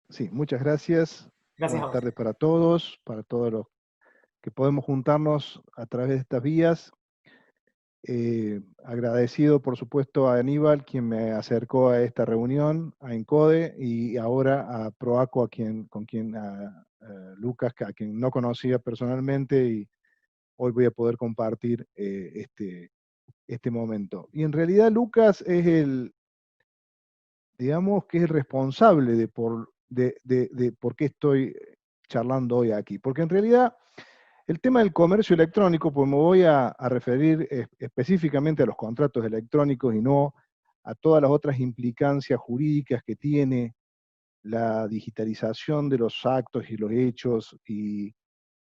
Sí, muchas gracias. Gracias a Buenas vos. tardes para todos los que podemos juntarnos a través de estas vías. Agradecido, por supuesto, a Aníbal, quien me acercó a esta reunión, a ENCODE, y ahora a Proaco, a Lucas, a quien no conocía personalmente, y hoy voy a poder compartir este momento. Y en realidad Lucas es digamos que es el responsable de por qué estoy charlando hoy aquí. Porque en realidad el tema del comercio electrónico, pues me voy a referir específicamente a los contratos electrónicos y no a todas las otras implicancias jurídicas que tiene la digitalización de los actos y los hechos y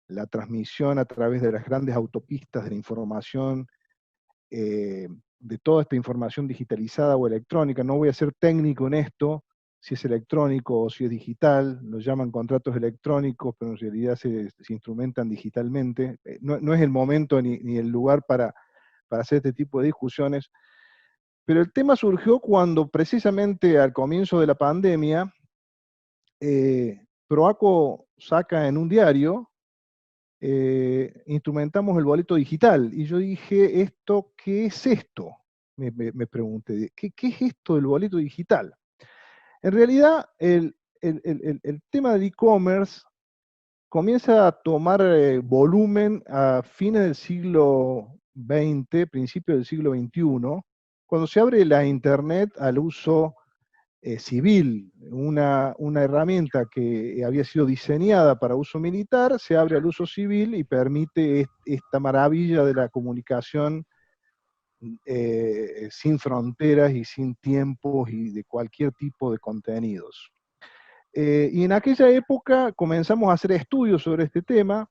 la transmisión a través de las grandes autopistas de la información, de toda esta información digitalizada o electrónica. No voy a ser técnico en esto, si es electrónico o si es digital, lo llaman contratos electrónicos, pero en realidad se instrumentan digitalmente. No es el momento ni el lugar para hacer este tipo de discusiones, pero el tema surgió cuando precisamente al comienzo de la pandemia, Proaco saca en un diario, instrumentamos el boleto digital. Y yo dije, ¿qué es esto? Me pregunté, ¿qué es esto del boleto digital? En realidad, el tema del e-commerce comienza a tomar volumen a fines del siglo XX, principios del siglo XXI, cuando se abre la Internet al uso civil, una herramienta que había sido diseñada para uso militar, se abre al uso civil y permite esta maravilla de la comunicación sin fronteras y sin tiempos y de cualquier tipo de contenidos. Y en aquella época comenzamos a hacer estudios sobre este tema.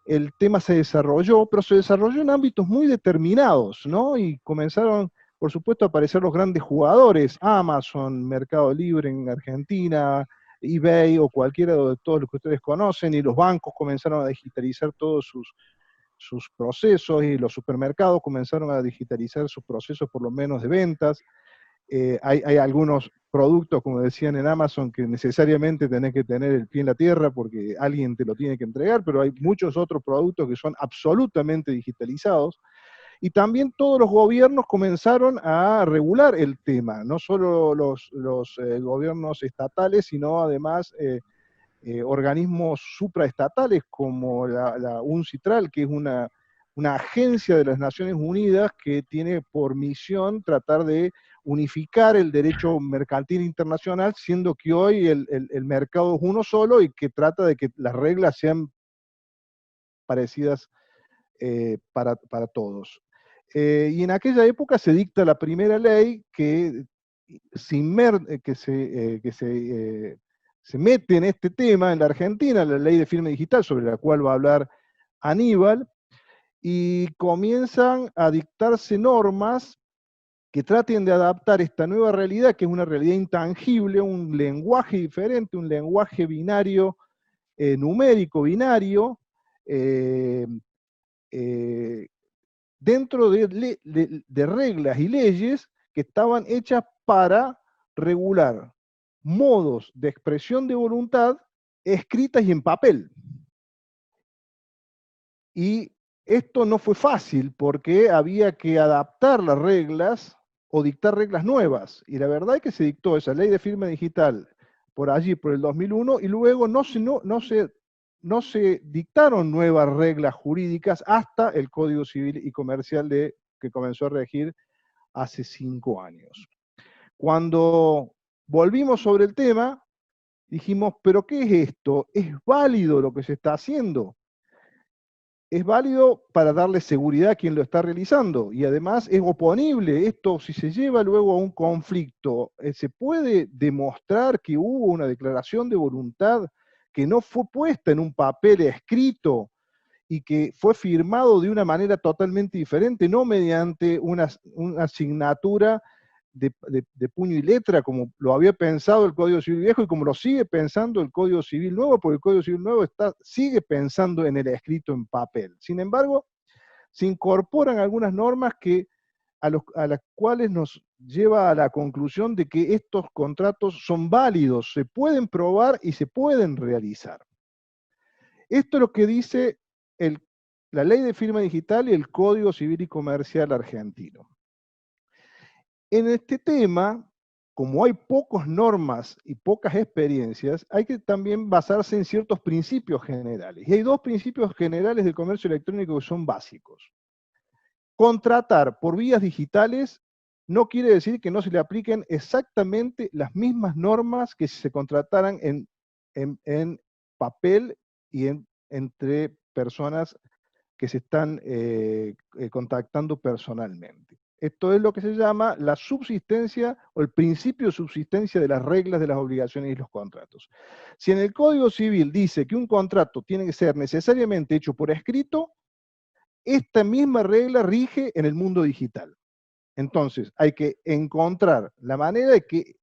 El tema se desarrolló, pero se desarrolló en ámbitos muy determinados, ¿no? Y comenzaron, por supuesto, a aparecer los grandes jugadores, Amazon, Mercado Libre en Argentina, eBay o cualquiera de todos los que ustedes conocen, y los bancos comenzaron a digitalizar todos sus procesos, y los supermercados comenzaron a digitalizar sus procesos, por lo menos de ventas. Hay algunos productos, como decían en Amazon, que necesariamente tenés que tener el pie en la tierra porque alguien te lo tiene que entregar, pero hay muchos otros productos que son absolutamente digitalizados. Y también todos los gobiernos comenzaron a regular el tema, no solo los gobiernos estatales, sino además organismos supraestatales como la UNCITRAL, que es una agencia de las Naciones Unidas que tiene por misión tratar de unificar el derecho mercantil internacional, siendo que hoy el mercado es uno solo y que trata de que las reglas sean parecidas para todos. Y en aquella época se dicta la primera ley se mete en este tema en la Argentina, la ley de firma digital, sobre la cual va a hablar Aníbal, y comienzan a dictarse normas que traten de adaptar esta nueva realidad, que es una realidad intangible, un lenguaje diferente, un lenguaje binario, numérico binario, eh, eh, dentro de reglas y leyes que estaban hechas para regular modos de expresión de voluntad escritas y en papel. Y esto no fue fácil porque había que adaptar las reglas o dictar reglas nuevas. Y la verdad es que se dictó esa ley de firma digital por allí, por el 2001, y luego no se dictaron nuevas reglas jurídicas hasta el Código Civil y Comercial que comenzó a regir hace 5 años. Cuando volvimos sobre el tema, dijimos, ¿pero qué es esto? ¿Es válido lo que se está haciendo? Es válido para darle seguridad a quien lo está realizando y además es oponible. Esto, si se lleva luego a un conflicto, se puede demostrar que hubo una declaración de voluntad que no fue puesta en un papel escrito y que fue firmado de una manera totalmente diferente, no mediante una asignatura de puño y letra, como lo había pensado el Código Civil Viejo y como lo sigue pensando el Código Civil Nuevo, porque el Código Civil Nuevo sigue pensando en el escrito en papel. Sin embargo, se incorporan algunas normas a las cuales lleva a la conclusión de que estos contratos son válidos, se pueden probar y se pueden realizar. Esto es lo que dice la ley de firma digital y el Código Civil y Comercial argentino. En este tema, como hay pocas normas y pocas experiencias, hay que también basarse en ciertos principios generales. Y hay dos principios generales del comercio electrónico que son básicos. Contratar por vías digitales no quiere decir que no se le apliquen exactamente las mismas normas que si se contrataran en papel y entre personas que se están contactando personalmente. Esto es lo que se llama la subsistencia o el principio de subsistencia de las reglas de las obligaciones y los contratos. Si en el Código Civil dice que un contrato tiene que ser necesariamente hecho por escrito, esta misma regla rige en el mundo digital. Entonces, hay que encontrar la manera de que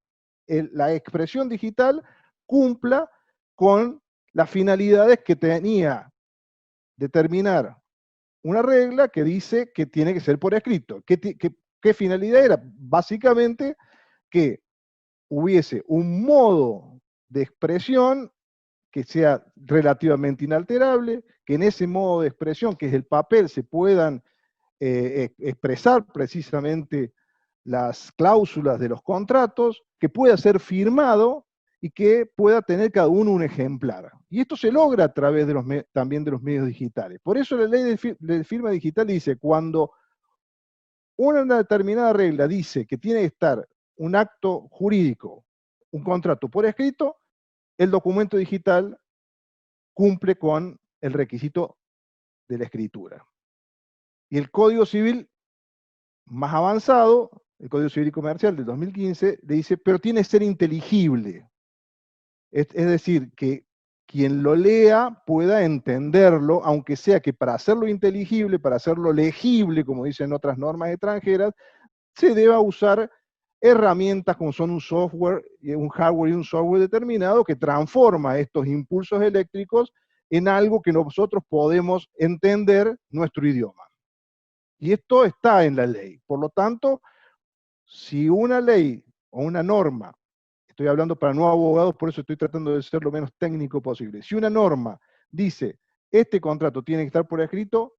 la expresión digital cumpla con las finalidades que tenía determinar una regla que dice que tiene que ser por escrito. ¿Qué finalidad era? Básicamente que hubiese un modo de expresión que sea relativamente inalterable, que en ese modo de expresión, que es el papel, se puedan expresar precisamente las cláusulas de los contratos, que pueda ser firmado y que pueda tener cada uno un ejemplar. Y esto se logra a través de también de los medios digitales. Por eso la ley de firma digital dice, cuando una determinada regla dice que tiene que estar un acto jurídico, un contrato por escrito, el documento digital cumple con el requisito de la escritura. Y el Código Civil más avanzado, el Código Civil y Comercial del 2015, le dice, pero tiene que ser inteligible. Es decir, que quien lo lea pueda entenderlo, aunque sea que para hacerlo inteligible, para hacerlo legible, como dicen otras normas extranjeras, se deba usar herramientas como son un software, un hardware y un software determinado que transforma estos impulsos eléctricos en algo que nosotros podemos entender nuestro idioma. Y esto está en la ley. Por lo tanto, si una ley o una norma, estoy hablando para no abogados, por eso estoy tratando de ser lo menos técnico posible, si una norma dice, este contrato tiene que estar por escrito,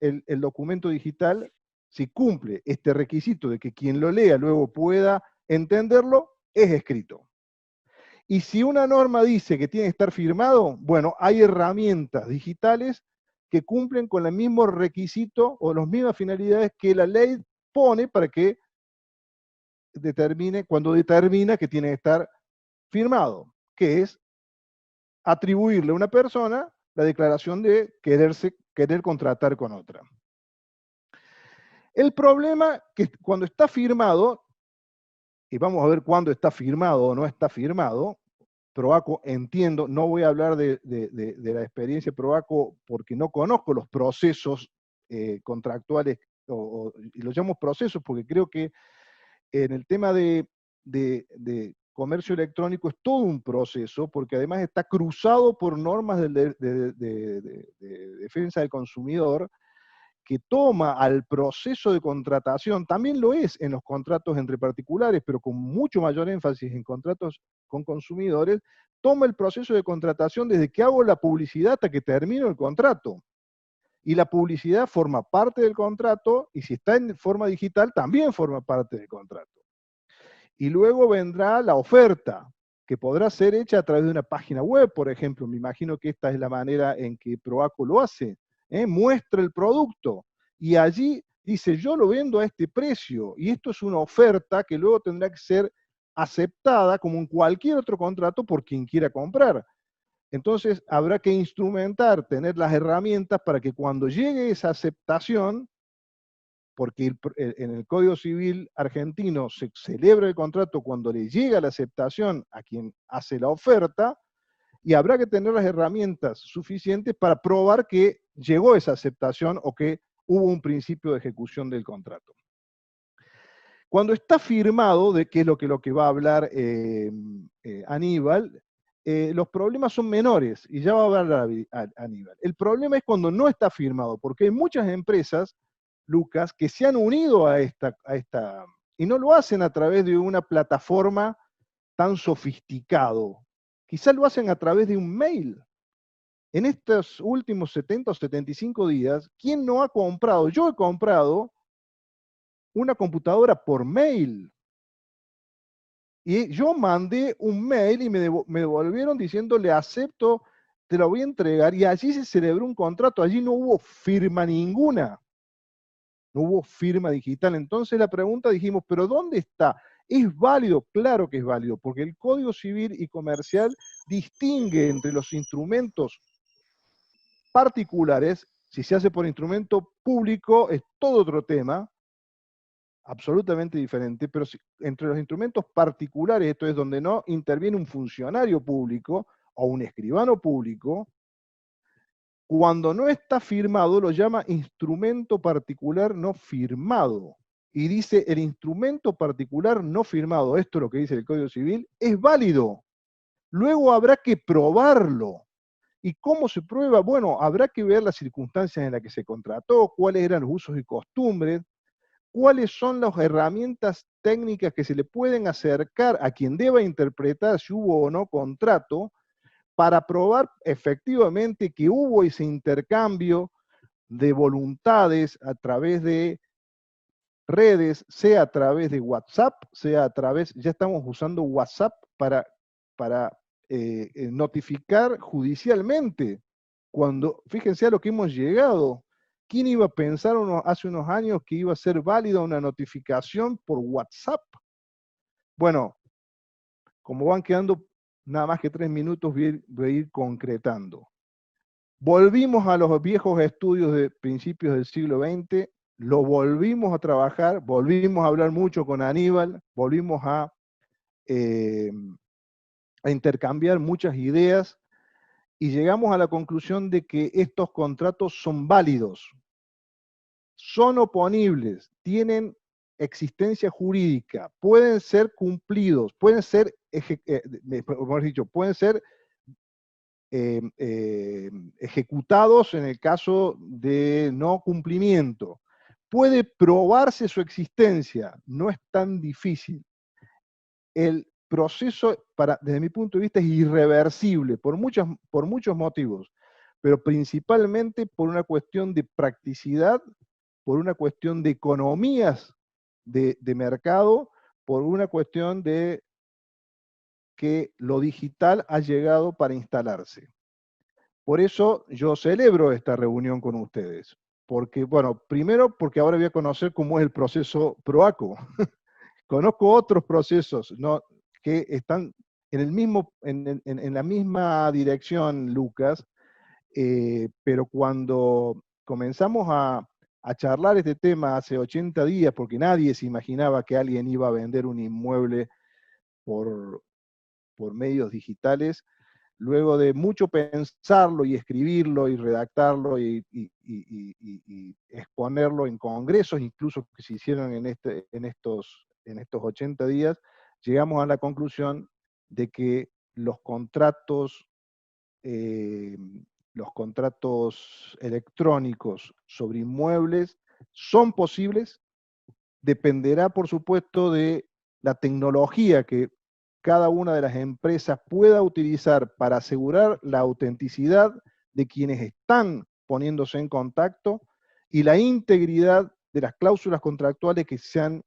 el documento digital, si cumple este requisito de que quien lo lea luego pueda entenderlo, es escrito. Y si una norma dice que tiene que estar firmado, bueno, hay herramientas digitales que cumplen con el mismo requisito o las mismas finalidades que la ley pone para que cuando determina que tiene que estar firmado, que es atribuirle a una persona la declaración de querer contratar con otra. El problema que cuando está firmado, y vamos a ver cuándo está firmado o no está firmado, Proaco, entiendo, no voy a hablar de la experiencia de Proaco porque no conozco los procesos contractuales, y los llamo procesos porque creo que en el tema de comercio electrónico es todo un proceso, porque además está cruzado por normas de defensa del consumidor, que toma al proceso de contratación, también lo es en los contratos entre particulares, pero con mucho mayor énfasis en contratos con consumidores, toma el proceso de contratación desde que hago la publicidad hasta que termino el contrato. Y la publicidad forma parte del contrato, y si está en forma digital, también forma parte del contrato. Y luego vendrá la oferta, que podrá ser hecha a través de una página web, por ejemplo. Me imagino que esta es la manera en que Proaco lo hace. Muestra el producto y allí dice, yo lo vendo a este precio, y esto es una oferta que luego tendrá que ser aceptada como en cualquier otro contrato por quien quiera comprar. Entonces habrá que instrumentar, tener las herramientas para que cuando llegue esa aceptación, porque en el Código Civil argentino se celebra el contrato cuando le llega la aceptación a quien hace la oferta, y habrá que tener las herramientas suficientes para probar que llegó esa aceptación o que hubo un principio de ejecución del contrato. Cuando está firmado, de qué es lo que va a hablar Aníbal, los problemas son menores, y ya va a hablar Aníbal. El problema es cuando no está firmado, porque hay muchas empresas, Lucas, que se han unido a esta Y no lo hacen a través de una plataforma tan sofisticado. Quizás lo hacen a través de un mail. En estos últimos 70 o 75 días, ¿quién no ha comprado? Yo he comprado una computadora por mail. Y yo mandé un mail y me devolvieron diciendo, le acepto, te lo voy a entregar. Y allí se celebró un contrato, allí no hubo firma ninguna. No hubo firma digital. Entonces la pregunta dijimos, ¿pero dónde está? ¿Es válido? Claro que es válido, porque el Código Civil y Comercial distingue entre los instrumentos particulares. Si se hace por instrumento público es todo otro tema, absolutamente diferente, pero si, entre los instrumentos particulares, esto es donde no interviene un funcionario público o un escribano público, cuando no está firmado lo llama instrumento particular no firmado. Y dice, el instrumento particular no firmado, esto es lo que dice el Código Civil, es válido. Luego habrá que probarlo. ¿Y cómo se prueba? Bueno, habrá que ver las circunstancias en las que se contrató, cuáles eran los usos y costumbres, cuáles son las herramientas técnicas que se le pueden acercar a quien deba interpretar si hubo o no contrato, para probar efectivamente que hubo ese intercambio de voluntades a través de redes, sea a través de WhatsApp, sea a través, ya estamos usando WhatsApp para notificar judicialmente. Cuando, fíjense a lo que hemos llegado. ¿Quién iba a pensar hace unos años que iba a ser válida una notificación por WhatsApp? Bueno, como van quedando nada más que 3 minutos, voy a ir concretando. Volvimos a los viejos estudios de principios del siglo XX, lo volvimos a trabajar, volvimos a hablar mucho con Aníbal, volvimos eh, a intercambiar muchas ideas y llegamos a la conclusión de que estos contratos son válidos, son oponibles, tienen existencia jurídica, pueden ser cumplidos, pueden ser, mejor dicho, pueden ser ejecutados en el caso de no cumplimiento. Puede probarse su existencia, no es tan difícil. El proceso, desde mi punto de vista, es irreversible por muchos motivos, pero principalmente por una cuestión de practicidad, por una cuestión de economías de mercado, por una cuestión de que lo digital ha llegado para instalarse. Por eso yo celebro esta reunión con ustedes. Porque, bueno, primero porque ahora voy a conocer cómo es el proceso PROACO. Conozco otros procesos, ¿no?, que están en la misma dirección, Lucas, pero cuando comenzamos a charlar este tema hace 80 días, porque nadie se imaginaba que alguien iba a vender un inmueble por, por medios digitales, luego de mucho pensarlo y escribirlo y redactarlo y exponerlo en congresos, incluso que se hicieron en estos 80 días, llegamos a la conclusión de que eh, los contratos electrónicos sobre inmuebles son posibles. Dependerá, por supuesto, de la tecnología que cada una de las empresas pueda utilizar para asegurar la autenticidad de quienes están poniéndose en contacto y la integridad de las cláusulas contractuales que se han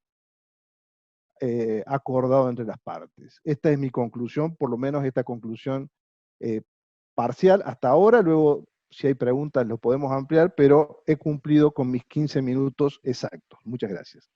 acordado entre las partes. Esta es mi conclusión, por lo menos esta conclusión eh, parcial hasta ahora. Luego, si hay preguntas, lo podemos ampliar, pero he cumplido con mis 15 minutos exactos. Muchas gracias.